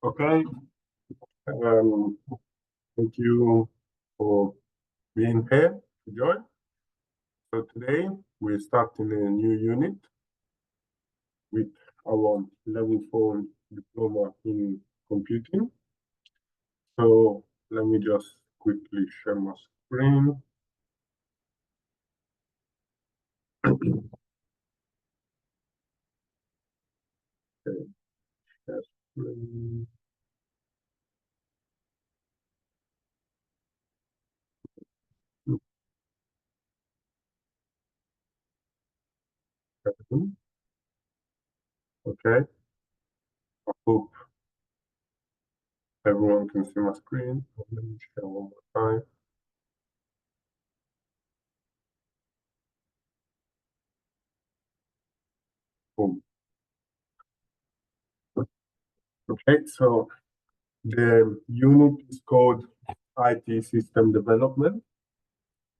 Okay. Thank you for being here to join. So today we're starting a new unit with our level 4 diploma in computing. So let me just quickly share my screen. Okay. Share screen. Okay. I hope everyone can see my screen. Let me share one more time. Boom. Okay, so the unit is called IT System Development,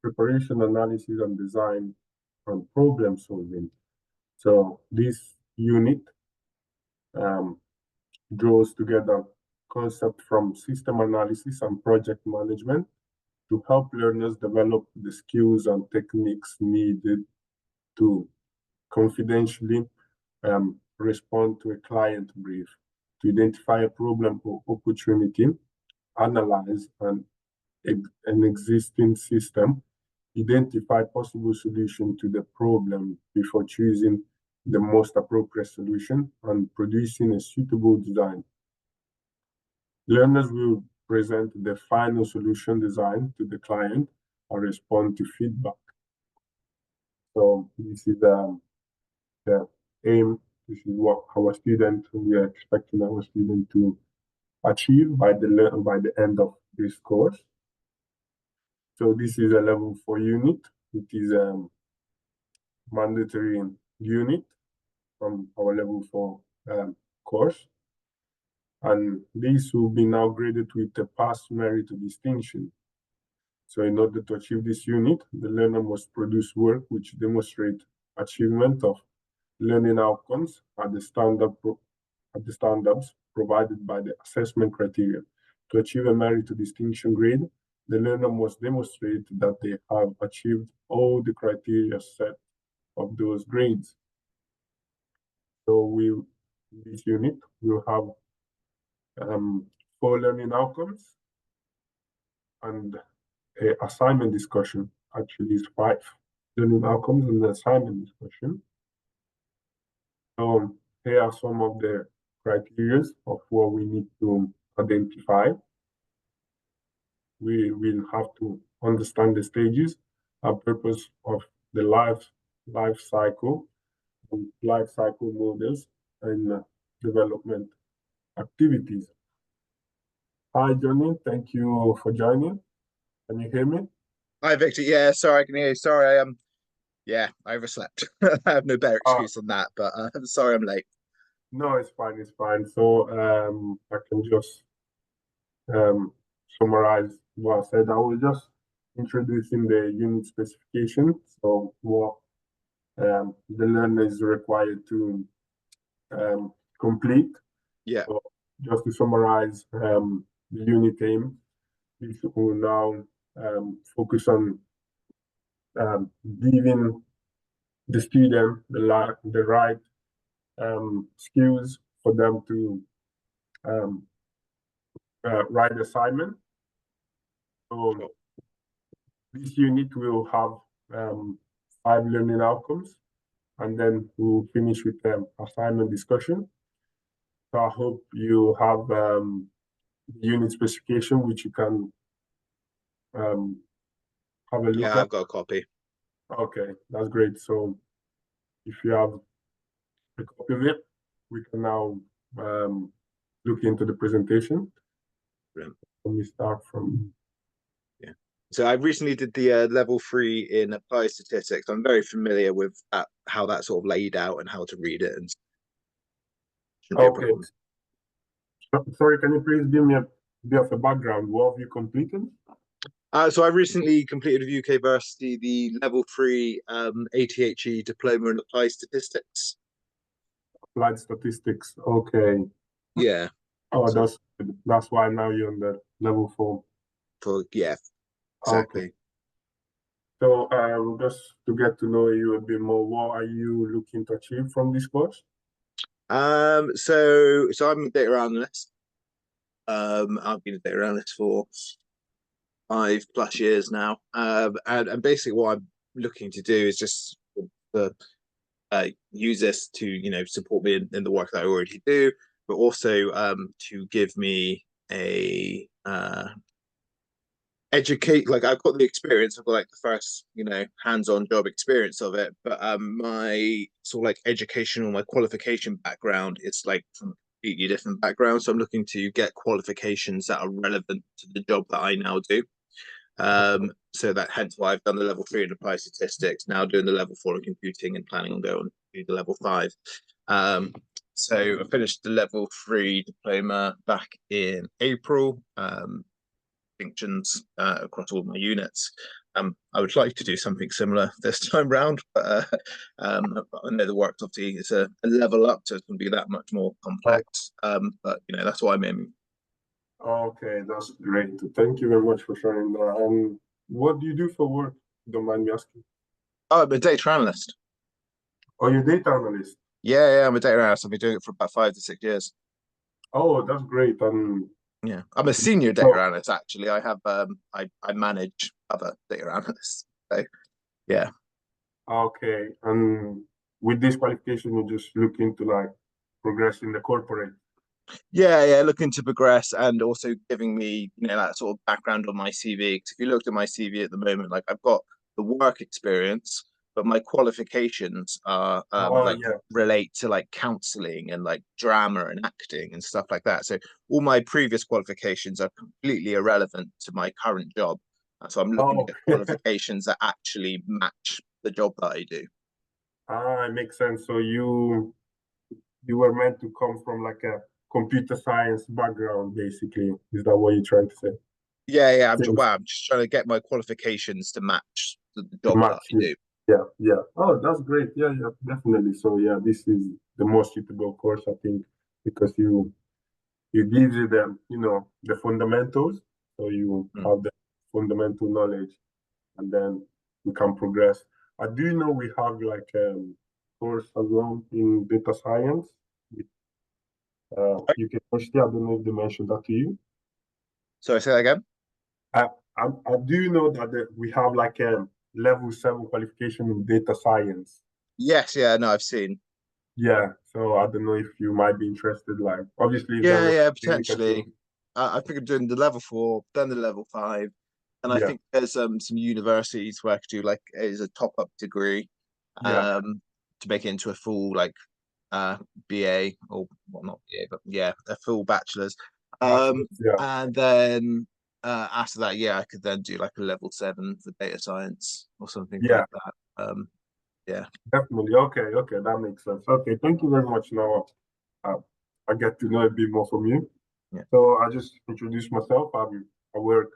Preparation, Analysis, and Design, and Problem Solving. So this unit draws together concepts from system analysis and project management to help learners develop the skills and techniques needed to confidentially respond to a client brief, to identify a problem or opportunity, analyze an existing system, identify possible solution to the problem before choosing the most appropriate solution, and producing a suitable design. Learners will present the final solution design to the client and respond to feedback. So this is the aim. This is what we are expecting our student to achieve by the end of this course. So this is a level 4 unit. It is a mandatory unit from our level 4 course. And this will be now graded with a pass, merit, or distinction. So in order to achieve this unit, the learner must produce work which demonstrate achievement of learning outcomes at the standards provided by the assessment criteria. To achieve a merit or distinction grade, the learner must demonstrate that they have achieved all the criteria set of those grades. So this unit will have 4 learning outcomes and an assignment discussion. Actually, is 5 learning outcomes and the assignment discussion. So here are some of the criteria of what we need to identify. We will have to understand the stages and purpose of the life cycle models and development activities. Hi, Johnny. Thank you for joining. Can you hear me? Hi, Victor. Yeah, sorry, I can hear you. Sorry, yeah, I overslept. I have no better excuse than that, but I'm sorry I'm late. No, it's fine. It's fine. So I can just summarize what I said. I was just introducing the unit specification. So what the learner is required to complete. Yeah. So just to summarize the unit aim, this will now focus on giving the student the right skills for them to write assignment. So this unit will have 5 learning outcomes, and then we'll finish with assignment discussion. So I hope you have the unit specification, which you can have a look at. Yeah, I've got a copy. Okay, that's great. So if you have a copy of it, we can now look into the presentation. Brilliant. Let me start from... Yeah. So I recently did the level 3 in applied statistics. I'm very familiar with how that's sort of laid out and how to read it. And okay. Sorry, can you please give me a bit of a background? What have you completed? So I recently completed with UK Versity the level 3 ATHE diploma in applied statistics. Applied statistics. Okay. Yeah. Oh, that's good. That's why now you're on the level 4. Yeah, Okay. exactly. So, just to get to know you a bit more, what are you looking to achieve from this course? So I'm a data analyst. I've been a data analyst for 5+ years now. And basically what I'm looking to do is just use this to, support me in the work that I already do, but also to give me a educate, like I've got the experience, I've got like the first, hands-on job experience of it, but my sort of like educational, my qualification background, it's like from a completely different background. So I'm looking to get qualifications that are relevant to the job that I now do. So that hence why I've done the level 3 in applied statistics, now doing the level 4 in computing and planning on going to do the level 5. So I finished the level 3 diploma back in April. Distinctions across all my units. I would like to do something similar this time round, but I know the work obviously is a level up, so it's going to be that much more complex. But that's what I'm aiming. Okay, that's great. Thank you very much for sharing that. What do you do for work? Don't mind me asking. Oh, I'm a data analyst. Oh, you're data analyst. Yeah, I'm a data analyst. I've been doing it for about 5 to 6 years. Oh, that's great. Yeah, I'm a senior data analyst actually. I have I manage other data analysts. So yeah. Okay, and with this qualification, you're just looking to like progress in the corporate. Yeah, looking to progress and also giving me, that sort of background on my CV. Because if you looked at my CV at the moment, like I've got the work experience, but my qualifications are Yeah. relate to like counseling and like drama and acting and stuff like that. So all my previous qualifications are completely irrelevant to my current job. So I'm looking to get qualifications that actually match the job that I do. It makes sense. So you were meant to come from like a computer science background, basically. Is that what you're trying to say? Yeah. I'm just trying to get my qualifications to match the job that I do. Yeah. Oh, that's great. Yeah, definitely. So yeah, this is the most suitable course, I think, because you gives you the fundamentals, so you have the fundamental knowledge, and then we can progress. I do know we have like course as well in data science. University, I don't know if they mentioned that to you. Sorry, say that again. I do know that we have like a level 7 qualification in data science. Yes, no, I've seen. Yeah, so I don't know if you might be interested. Like, obviously, if Yeah, potentially. I think I'm doing the level 4, then the level 5, and I think there's some universities where I could do like as a top-up degree, to make it into a full like BA, or well, not BA, but yeah, a full bachelor's. And then after that, I could then do like a level 7 for data science or something like that. Yeah, definitely. Okay, that makes sense. Okay, thank you very much. Now I get to know a bit more from you. Yeah. So I just introduce myself. I work.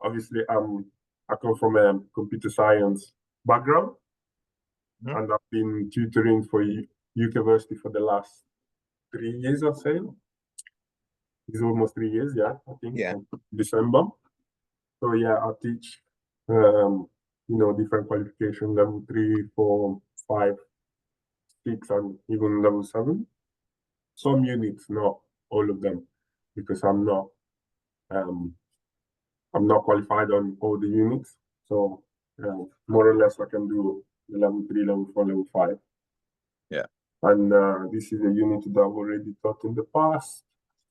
Obviously, I come from a computer science background, and I've been tutoring for university for the last 3 years, I'd say. It's almost 3 years, I think. Yeah. December. So I teach different qualification, level 3, 4, 5, 6, and even level 7. Some units, not all of them, because I'm not qualified on all the units. So more or less I can do the level 3, level 4, level 5. Yeah. And this is a unit that I've already taught in the past.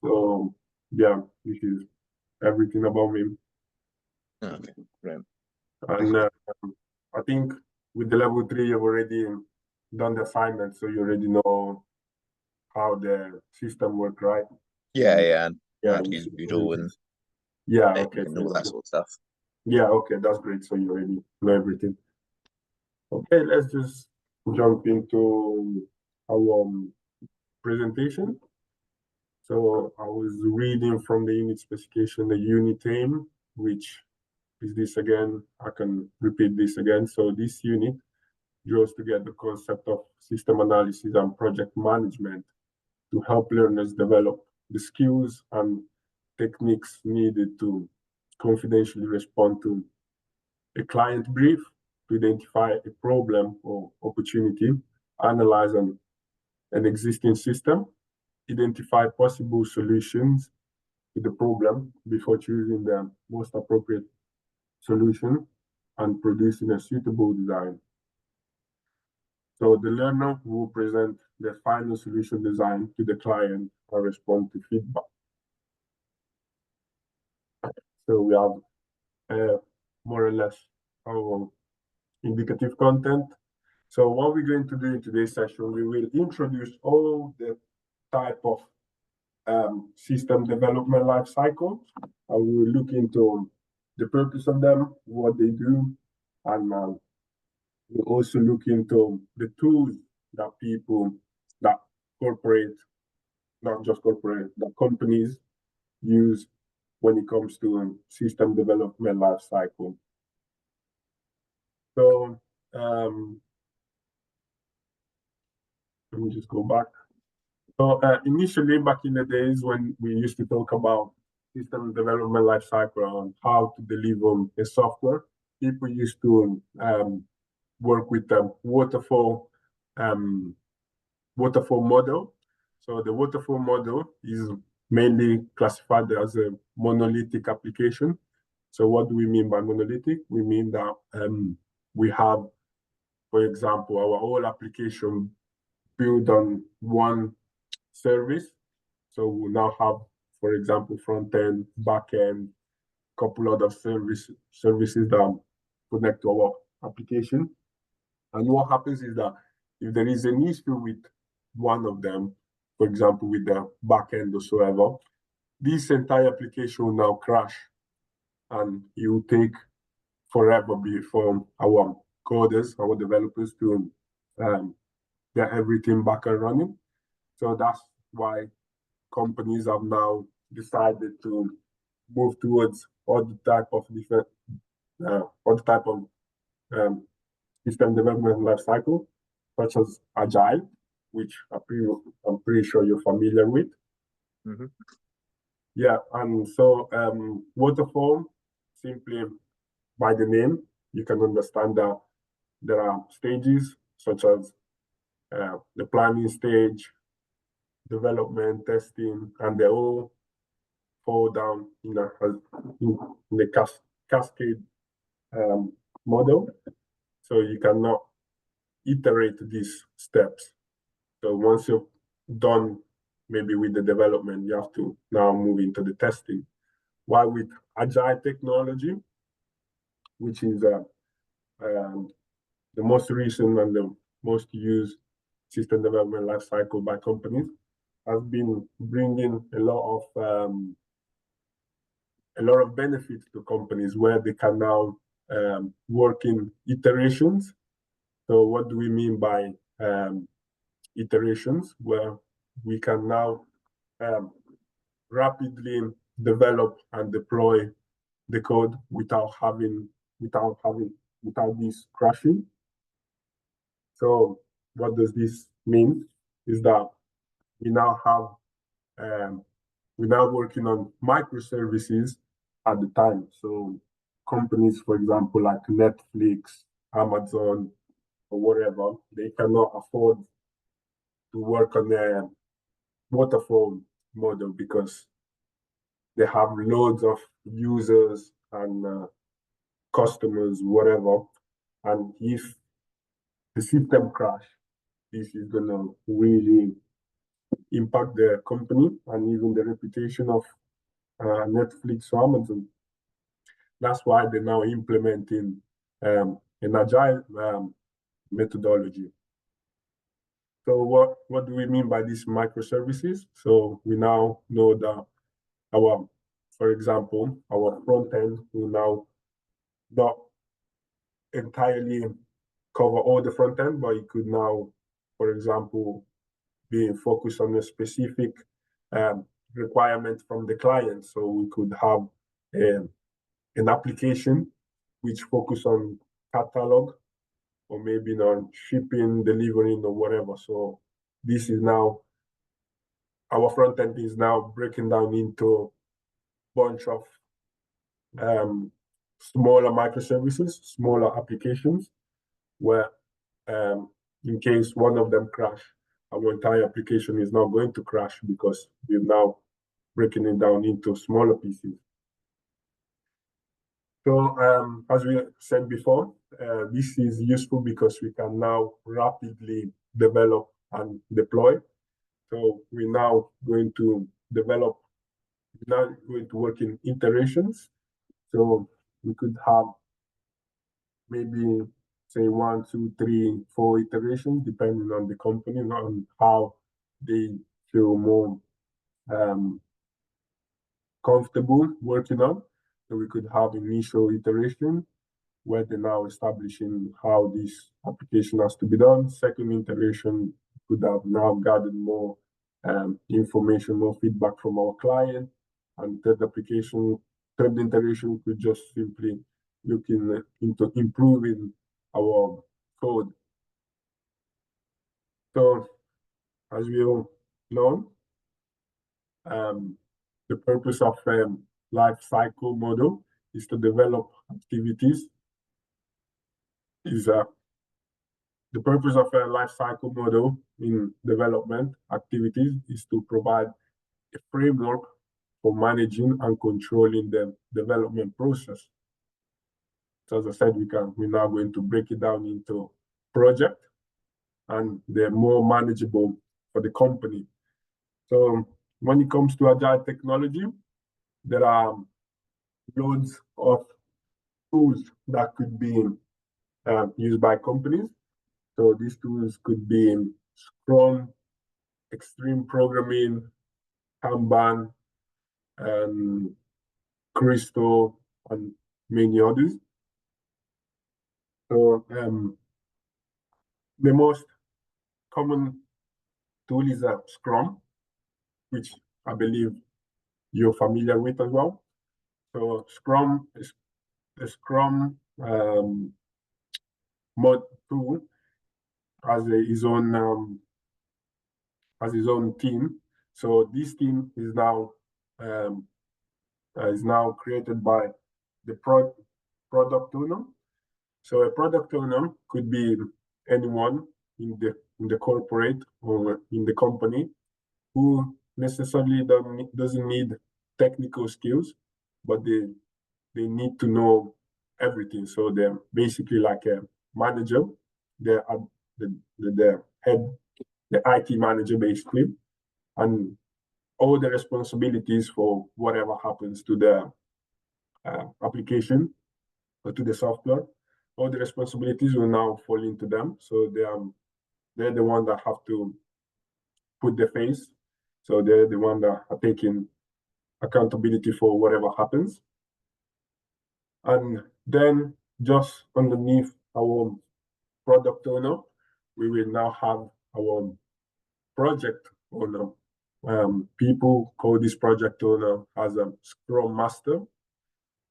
So this is everything about me. Okay, great. And I think with the level 3, you've already done the assignment, so you already know how the system works, right? And how to use Moodle and and all that sort of stuff. Okay, that's great. So you already know everything. Okay, let's just jump into our presentation. So I was reading from the unit specification, the unit aim, which is this again. I can repeat this again. So this unit draws together the concept of system analysis and project management to help learners develop the skills and techniques needed to confidentially respond to a client brief, to identify a problem or opportunity, analyze an existing system, identify possible solutions to the problem before choosing the most appropriate solution and producing a suitable design. So the learner will present the final solution design to the client and respond to feedback. So we have more or less our indicative content. So what we're going to do in today's session, we will introduce all the type of system development life cycle, and we will look into the purpose of them, what they do, and we'll also look into the tools that corporate, not just corporate, that companies use when it comes to system development life cycle. So let me just go back. So initially, back in the days when we used to talk about system development life cycle and how to deliver a software, people used to work with the waterfall model. So the waterfall model is mainly classified as a monolithic application. So what do we mean by monolithic? We mean that we have, for example, our whole application built on one service. So we now have, for example, front end, back end, couple other services that connect to our application. And what happens is that if there is an issue with one of them, for example, with the back end or so ever, this entire application will now crash, and it will take forever for our coders, our developers to get everything back and running. So that's why companies have now decided to move towards other type of system development life cycle, such as Agile, which I'm pretty sure you're familiar with. Mm-hmm. Yeah, and so waterfall, simply by the name, you can understand that there are stages such as the planning stage, development, testing, and they all fall down in the cascade model. So you cannot iterate these steps. So once you're done, maybe with the development, you have to now move into the testing. While with Agile technology, which is the most recent and the most used system development lifecycle by companies, has been bringing a lot of benefits to companies where they can now work in iterations. So what do we mean by iterations? Where we can now rapidly develop and deploy the code without this crashing. So what does this mean? Is that we now have we're now working on microservices at the time. So companies, for example, like Netflix, Amazon, or whatever, they cannot afford to work on a waterfall model because they have loads of users and customers, whatever. And if the system crash, this is gonna really impact the company and even the reputation of Netflix or Amazon. That's why they're now implementing an agile methodology. So what do we mean by these microservices? So we now know that for example, our front end will now not entirely cover all the front end, but it could now, for example, be focused on a specific requirement from the client. So we could have an application which focus on catalog, or maybe on shipping, delivering, or whatever. So this is now our front end is now breaking down into a bunch of smaller microservices, smaller applications, where in case one of them crash, our entire application is not going to crash because we're now breaking it down into smaller pieces. So as we said before, this is useful because we can now rapidly develop and deploy. So we're now going to work in iterations. So we could have maybe say 1, 2, 3, 4 iterations, depending on the company and on how they feel more comfortable working on. So we could have initial iteration where they're now establishing how this application has to be done. Second iteration could have now gathered more information, more feedback from our client. And third iteration could just simply looking into improving our code. So as we all know, the purpose of life cycle model is to develop activities. The purpose of a life cycle model in development activities is to provide a framework for managing and controlling the development process. So as I said, we're now going to break it down into project, and they're more manageable for the company. So when it comes to agile technology, there are loads of tools that could be used by companies. So these tools could be Scrum, Extreme Programming, Kanban, Crystal, and many others. So the most common tool is Scrum, which I believe you're familiar with as well. So Scrum is a Scrum mod tool has his own team. So this team is now created by the product owner. So a product owner could be anyone in the corporate or in the company who necessarily doesn't need technical skills, but they need to know everything. So they're basically like a manager. They're the head, the IT manager basically, and all the responsibilities for whatever happens to the application or to the software, all the responsibilities will now fall into them. So they're the one that have to put the face. So they're the one that are taking accountability for whatever happens. And then just underneath our product owner, we will now have our project owner. People call this project owner as a Scrum Master.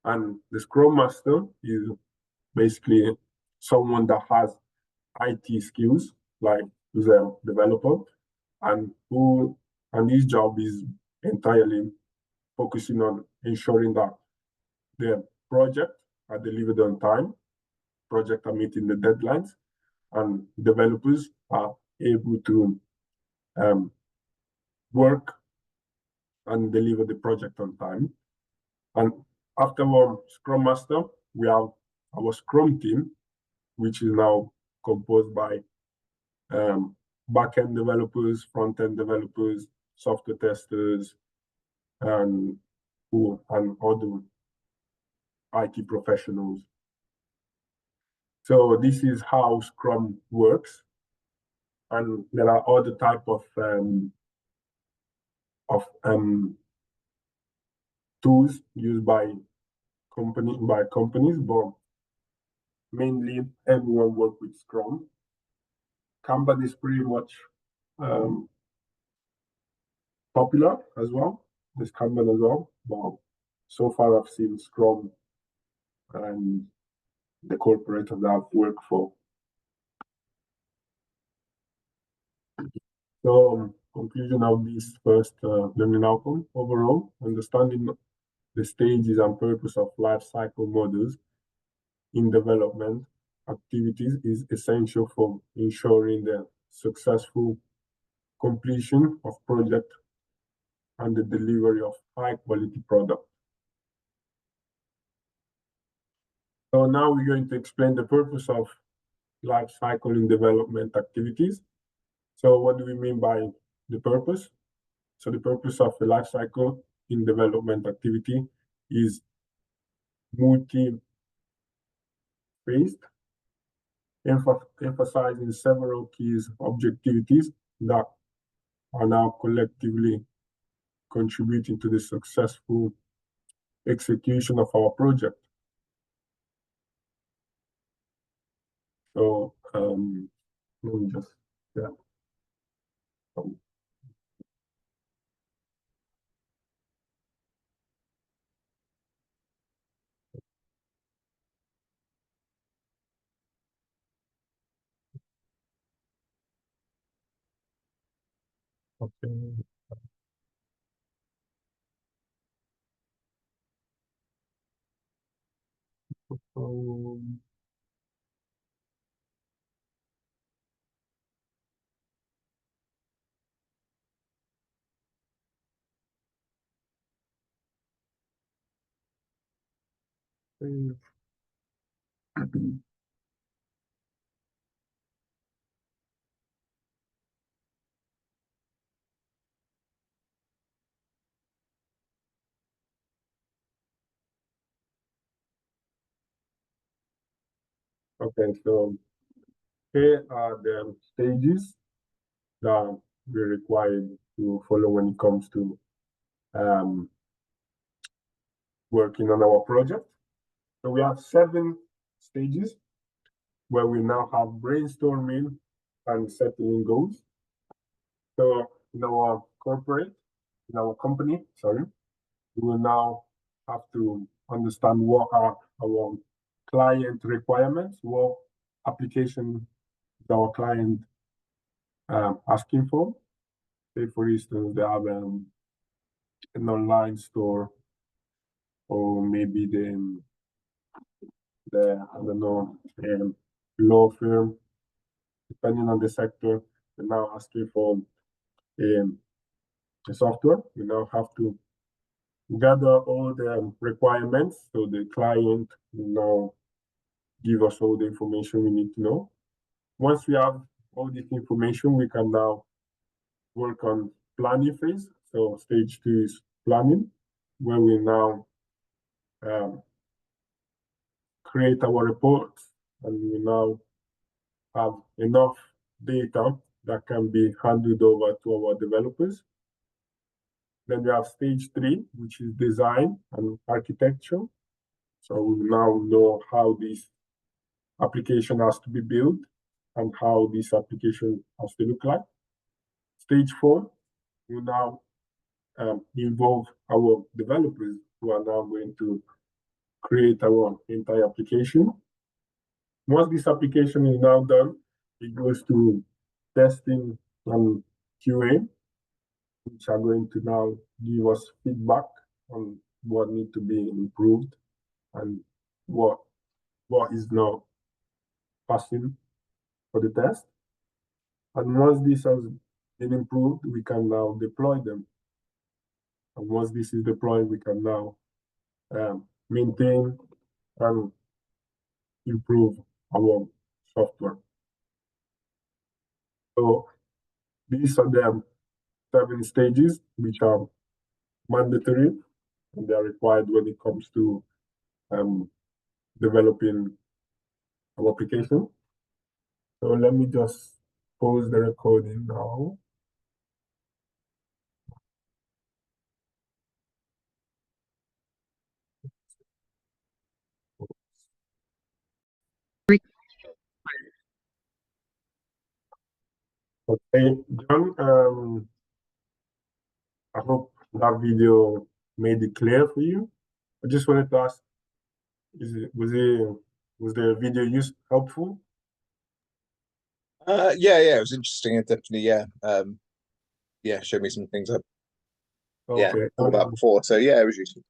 And the Scrum Master is basically someone that has IT skills, like who's a developer, and his job is entirely focusing on ensuring that the project are delivered on time, project are meeting the deadlines, and developers are able to work and deliver the project on time. And after our Scrum Master, we have our Scrum team, which is now composed by back-end developers, front-end developers, software testers, and other IT professionals. So this is how Scrum works, and there are other type of tools used by companies, but mainly everyone works with Scrum. Kanban is pretty much popular as well. There's Kanban as well, but so far I've seen Scrum and the corporate that I've worked for. So conclusion of this first learning outcome. Overall, understanding the stages and purpose of life cycle models in development activities is essential for ensuring the successful completion of project and the delivery of high quality product. So now we're going to explain the purpose of life cycle in development activities. So what do we mean by the purpose? So the purpose of the life cycle in development activity is multi-phased, emphasizing several key objectivities that are now collectively contributing to the successful execution of our project. So let me just okay. Okay, so here are the stages that we're required to follow when it comes to working on our project. So we have 7 stages where we now have brainstorming and setting goals. So in our company, we will now have to understand what are our client requirements, what application is our client asking for. Say, for instance, they have an online store, or maybe the I don't know, law firm, depending on the sector. They're now asking for a software. We now have to gather all the requirements, so the client will now give us all the information we need to know. Once we have all this information, we can now work on planning phase. So stage 2 is planning, where we now create our reports, and we now have enough data that can be handed over to our developers. Then we have stage 3, which is design and architecture. So we now know how this application has to be built and how this application has to look like. Stage 4 will now involve our developers, who are now going to create our entire application. Once this application is now done, it goes to testing and QA, which are going to now give us feedback on what needs to be improved and what is now passing for the test. And once this has been improved, we can now deploy them. And once this is deployed, we can now maintain and improve our software. So these are the 7 stages which are mandatory, and they are required when it comes to developing our application. So let me just pause the recording now. Okay, John, I hope that video made it clear for you. I just wanted to ask, was the video helpful? Yeah, it was interesting. It definitely, showed me some things I Okay. thought about before. So yeah, it was useful.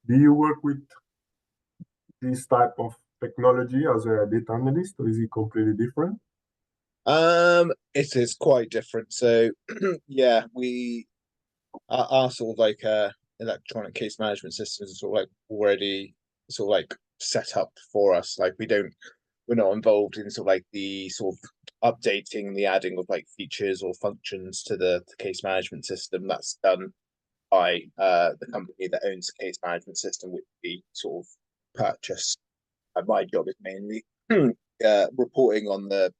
Do you work with this type of technology as a data analyst, or is it completely different? It is quite different. So yeah, we our sort of like electronic case management systems are sort of like already sort of like set up for us. Like we're not involved in sort of like the sort of updating, the adding of like features or functions to the case management system. That's done by the company that owns the case management system, which we sort of purchased. My job is mainly reporting on the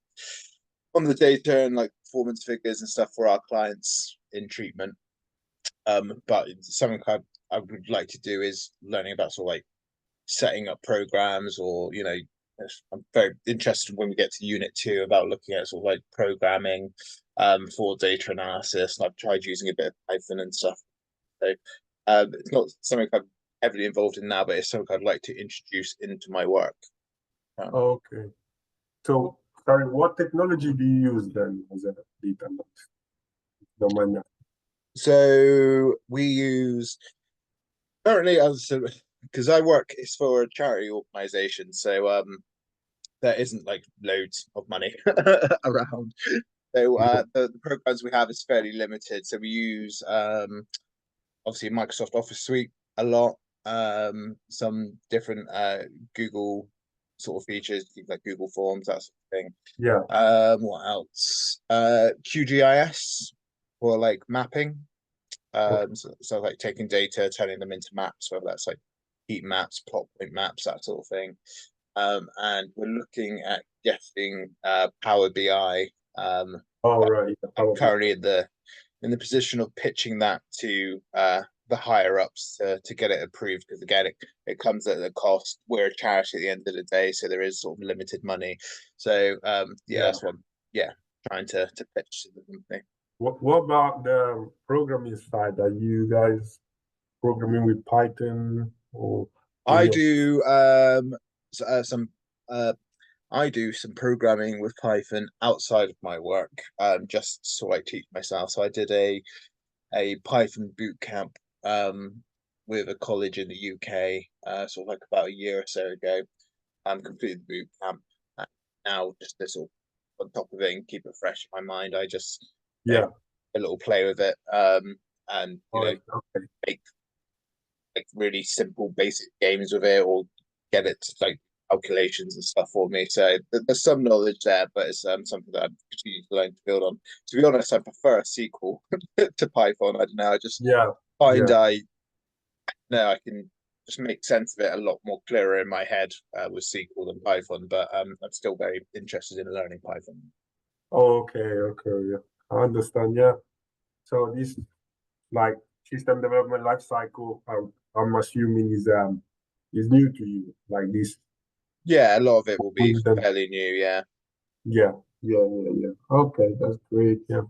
data and like performance figures and stuff for our clients in treatment. But something I would like to do is learning about sort of like setting up programs, or I'm very interested when we get to Unit 2 about looking at sort of like programming for data analysis. And I've tried using a bit of Python and stuff. So it's not something I'm heavily involved in now, but it's something I'd like to introduce into my work. Okay. So, sorry, what technology do you use then as a data analyst? Don't mind me. So we use currently, because I work is for a charity organization, so there isn't like loads of money around. So the programs we have is fairly limited. So we use obviously Microsoft Office Suite a lot, some different Google sort of features, like Google Forms, that sort of thing. Yeah. What else? QGIS for like mapping. So like taking data, turning them into maps, whether that's like heat maps, plot point maps, that sort of thing. And we're looking at getting Power BI. Right. I'm currently in the position of pitching that to the higher ups to get it approved, because again it comes at a cost. We're a charity at the end of the day, so there is sort of limited money. So that's what I'm trying to pitch to the company. What about the programming side? Are you guys programming with Python or I do some I do some programming with Python outside of my work, just so I teach myself. So I did a Python boot camp with a college in the UK, sort of like about a year or so ago. Completed the boot camp. Now just to sort of on top of it and keep it fresh in my mind, I just a little play with it, and make like really simple basic games with it, or get it to like calculations and stuff for me. So there's some knowledge there, but it's something that I'm continuing to learn to build on. To be honest, I prefer a SQL to Python. I don't know. I just find I can just make sense of it a lot more clearer in my head with SQL than Python. But I'm still very interested in learning Python. Okay, yeah, I understand. Yeah, so this like system development life cycle, I'm assuming is new to you, like this. Yeah, a lot of it will be fairly new. Yeah. Yeah. Okay, that's great. Yeah,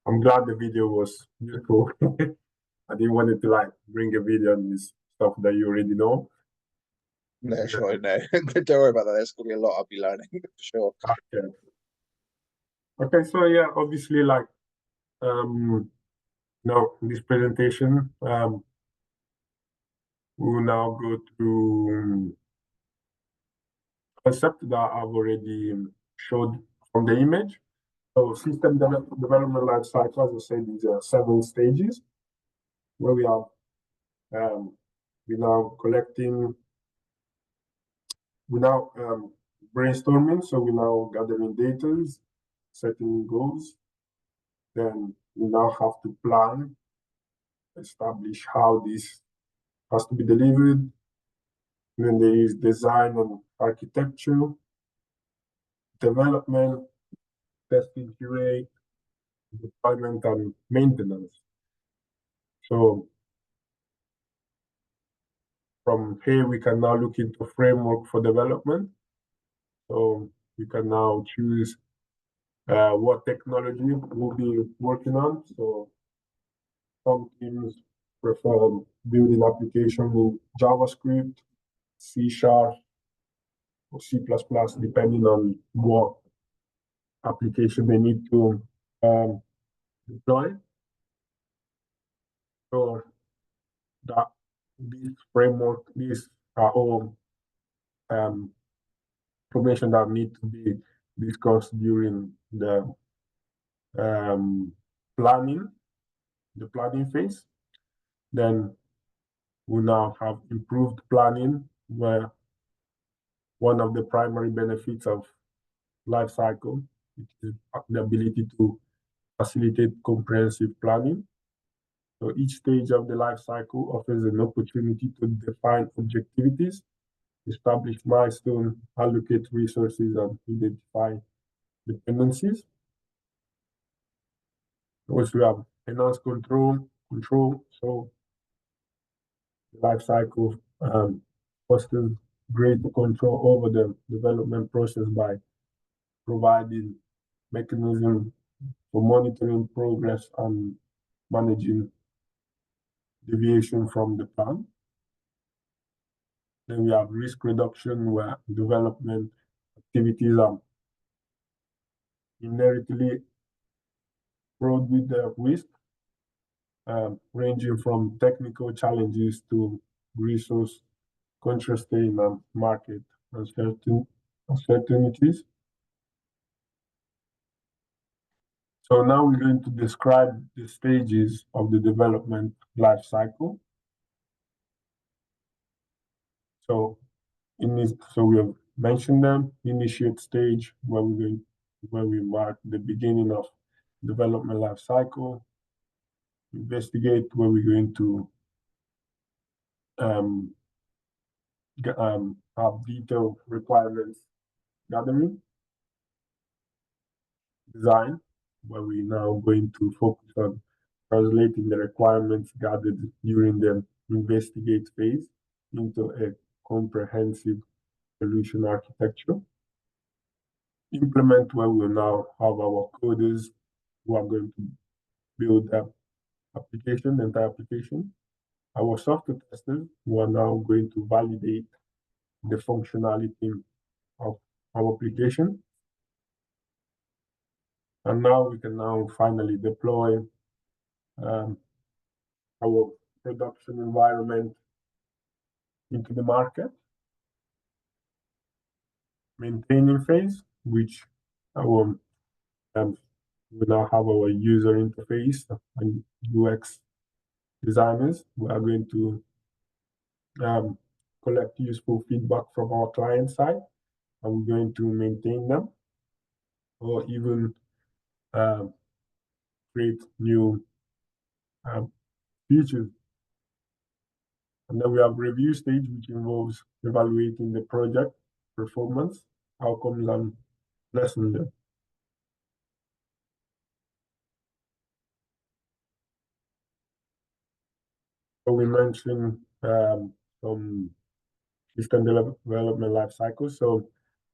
I'm glad the video was useful. I didn't want to like bring a video on this stuff that you already know. No, sure, no. Don't worry about that. There's going to be a lot I'll be learning for sure. Okay. Okay, so yeah, obviously, like, now this presentation, we will now go through concept that I've already showed from the image. So system development life cycle, as I said, is 7 stages where we have we now collecting, we now brainstorming. So we now gathering data, setting goals. Then we now have to plan, establish how this has to be delivered. And then there is design and architecture, development, testing, QA, deployment, and maintenance. So from here, we can now look into framework for development. So we can now choose what technology we'll be working on. So some teams prefer building application in JavaScript, C# or C++, depending on what application they need to deploy. So that this framework, these are all information that need to be discussed during the planning, the planning phase. Then we now have improved planning, where one of the primary benefits of life cycle is the ability to facilitate comprehensive planning. So each stage of the life cycle offers an opportunity to define objectivities, establish milestones, allocate resources, and identify dependencies. Also, we have enhanced control. So the life cycle fosters greater control over the development process by providing mechanism for monitoring progress and managing deviation from the plan. Then we have risk reduction, where development activities are inherently fraught with the risk, ranging from technical challenges to resource constraints and market uncertainties. So now we're going to describe the stages of the development life cycle. So we have mentioned them. Initiate stage, where we mark the beginning of development life cycle. Investigate, where we're going to have detailed requirements gathering. Design, where we're now going to focus on translating the requirements gathered during the investigate phase into a comprehensive solution architecture. Implement, where we'll now have our coders who are going to build the application, the entire application. Our software testers who are now going to validate the functionality of our application. And now we can now finally deploy our production environment into the market. Maintaining phase, which our we now have our user interface and UX designers. We are going to collect useful feedback from our client side, and we're going to maintain them, or even create new features. And then we have review stage, which involves evaluating the project performance, outcomes, and lessons learned. So we mentioned some system development life cycles. So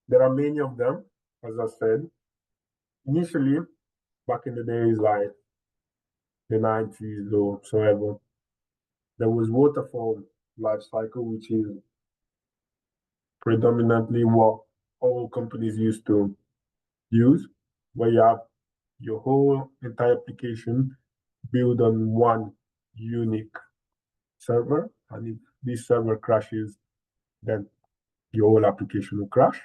there are many of them, as I said. Initially, back in the days, like the 90s or so ever, there was waterfall life cycle, which is predominantly what all companies used to use, where you have your whole entire application built on one unique server, and if this server crashes, then your whole application will crash.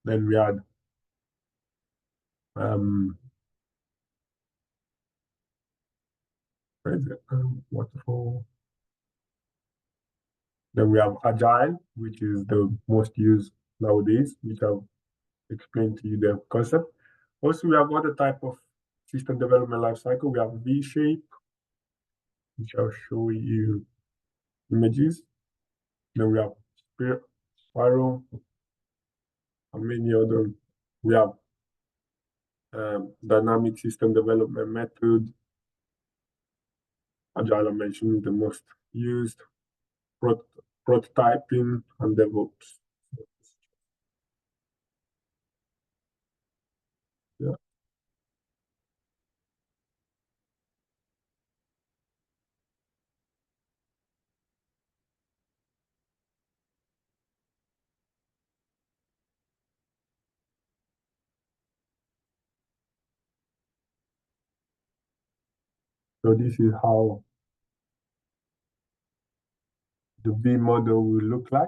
Then we had waterfall. Then we have agile, which is the most used nowadays, which I'll explain to you the concept. Also, we have other type of system development lifecycle. We have V-shape, which I'll show you images. Then we have spiral, and many other. We have dynamic system development method. Agile, I mentioned, the most used. Prototyping and DevOps. Yeah. So this is how the V model will look like.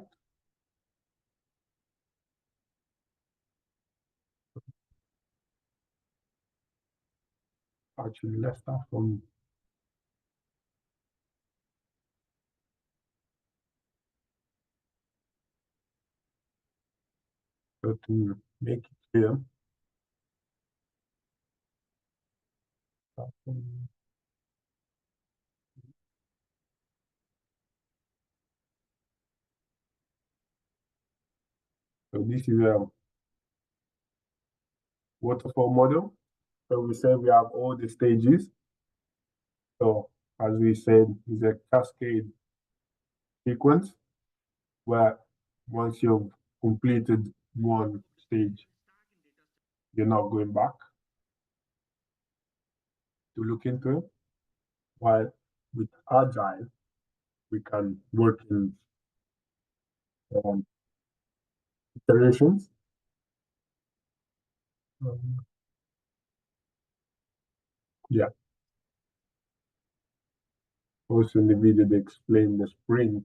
Actually, let's start from so to make it clear. So this is a waterfall model. So we said we have all the stages. So as we said, it's a cascade sequence where once you've completed one stage, you're not going back to look into it. While with Agile, we can work in iterations. Yeah. Also in the video, they explain the sprint.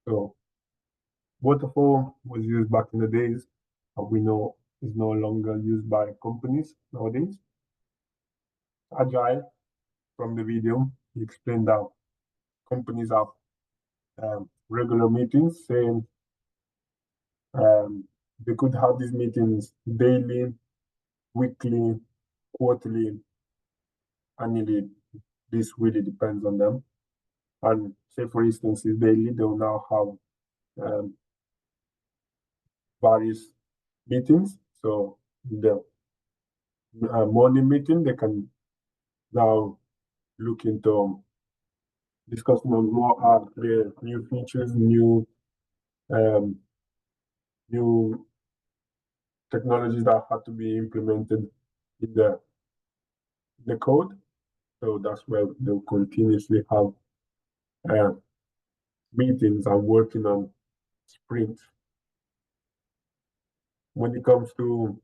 So waterfall was used back in the days, and we know is no longer used by companies nowadays. Agile, from the video, he explained that companies have regular meetings, saying they could have these meetings daily, weekly, quarterly, annually. This really depends on them. And say, for instance, if daily, they will now have various meetings. So the morning meeting, they can now look into discussing on more are the new features, um, new technologies that have to be implemented in the code. So that's where they'll continuously have meetings and working on sprints. When it comes to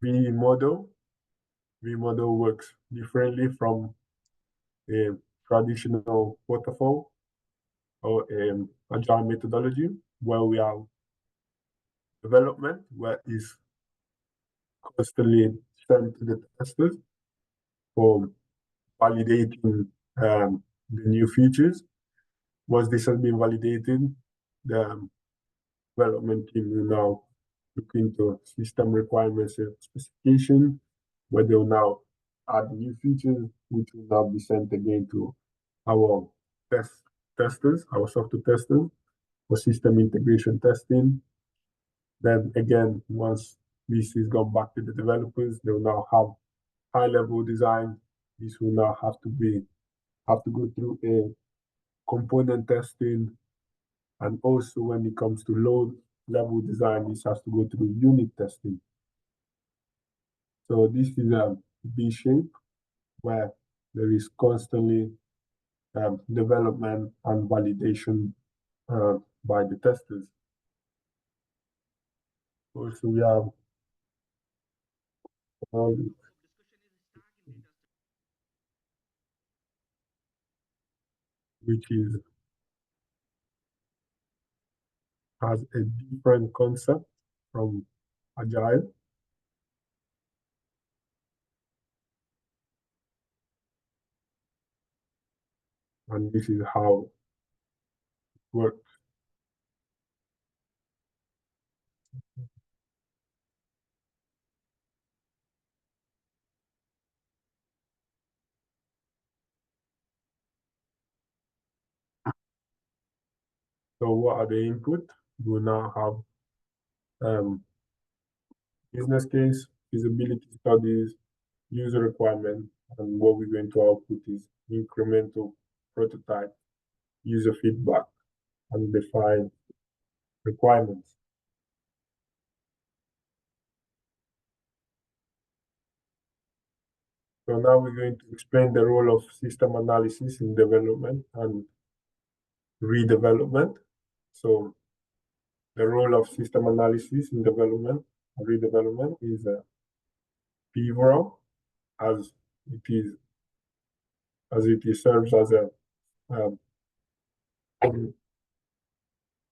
V model works differently from a traditional waterfall or agile methodology, where we have development, where is constantly sent to the testers for validating the new features. Once this has been validated, the development team will now look into system requirements and specification, where they will now add new features, which will now be sent again to our testers, our software testers, for system integration testing. Then again, once this is gone back to the developers, they will now have high-level design. This will now have to go through a component testing, and also when it comes to low-level design, this has to go through unit testing. So this is a V shape where there is constantly development and validation by the testers. Also, we have which has a different concept from Agile. And this is how it works. So what are the input? We now have business case, feasibility studies, user requirement, and what we're going to output is incremental prototype, user feedback, and define requirements. So now we're going to explain the role of system analysis in development and redevelopment. So the role of system analysis in development and redevelopment is pivotal, as it serves as a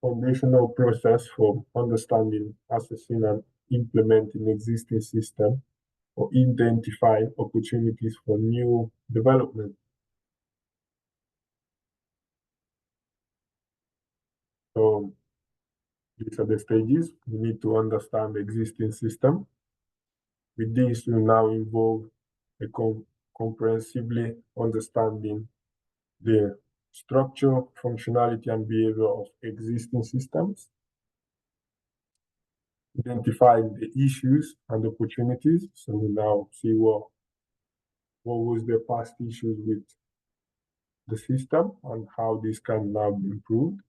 foundational process for understanding, assessing, and implementing existing system, or identifying opportunities for new development. So these are the stages. We need to understand the existing system. With this, we now involve a comprehensively understanding the structure, functionality, and behavior of existing systems, identifying the issues and opportunities. So we now see what was the past issues with the system and how this can now be improved.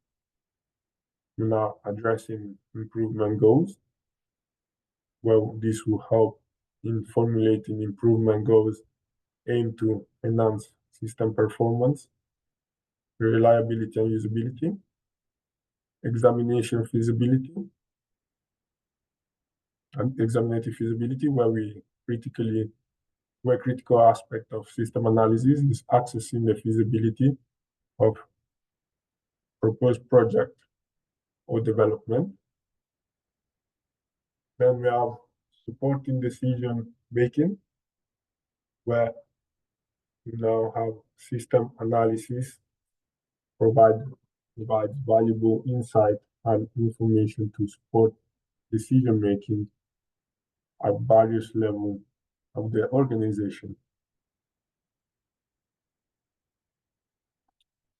We're now addressing improvement goals. Well, this will help in formulating improvement goals aimed to enhance system performance, reliability, and usability. Examination feasibility, and examinative feasibility, where critical aspect of system analysis is accessing the feasibility of proposed project or development. Then we have supporting decision making, where we now have system analysis provides valuable insight and information to support decision making at various levels of the organization.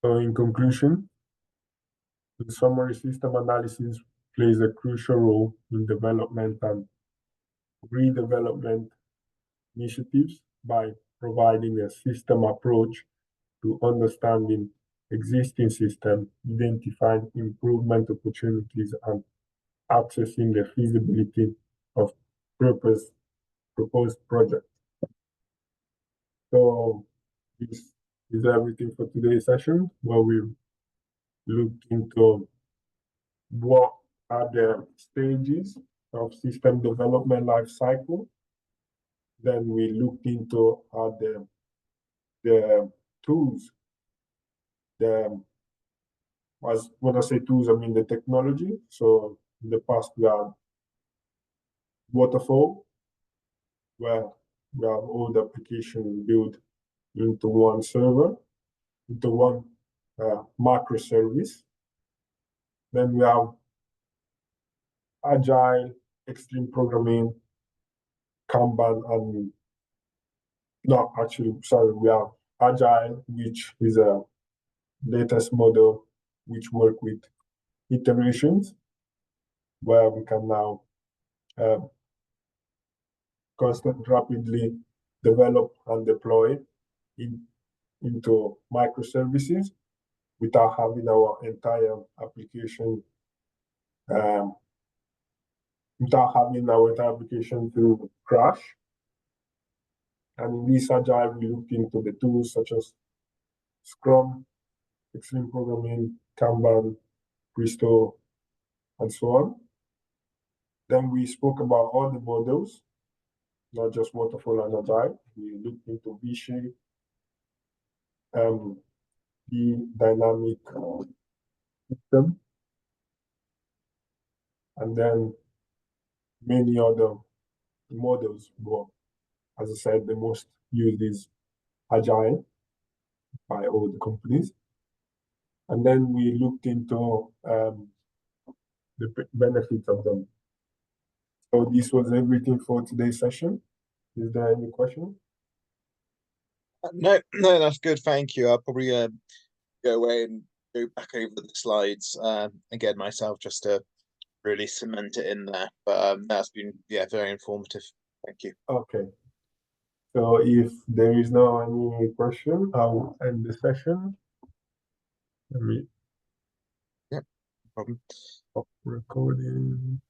So in conclusion, in summary, system analysis plays a crucial role in development and redevelopment initiatives by providing a system approach to understanding existing system, identifying improvement opportunities, and accessing the feasibility of proposed projects. So this is everything for today's session, where we looked into what are the stages of system development life cycle. Then we looked into the tools. When I say tools, I mean the technology. So in the past we had waterfall, where we have all the applications built into one server, into one macro service. Then we have agile, extreme programming, Kanban, and we have agile, which is a latest model which work with iterations, where we can now rapidly develop and deploy into microservices without having our entire application to crash. And in this agile, we looked into the tools such as Scrum, extreme programming, Kanban, Crystal, and so on. Then we spoke about all the models, not just waterfall and agile. We looked into V-shape, the dynamic system, and then many other models. But as I said, the most used is agile by all the companies. And then we looked into the benefits of them. So this was everything for today's session. Is there any question? No, that's good. Thank you. I'll probably go away and go back over the slides again myself, just to really cement it in there. But that's been very informative. Thank you. Okay. So if there is no any question, I'll end the session. Let me. Yeah, no problem. Stop recording.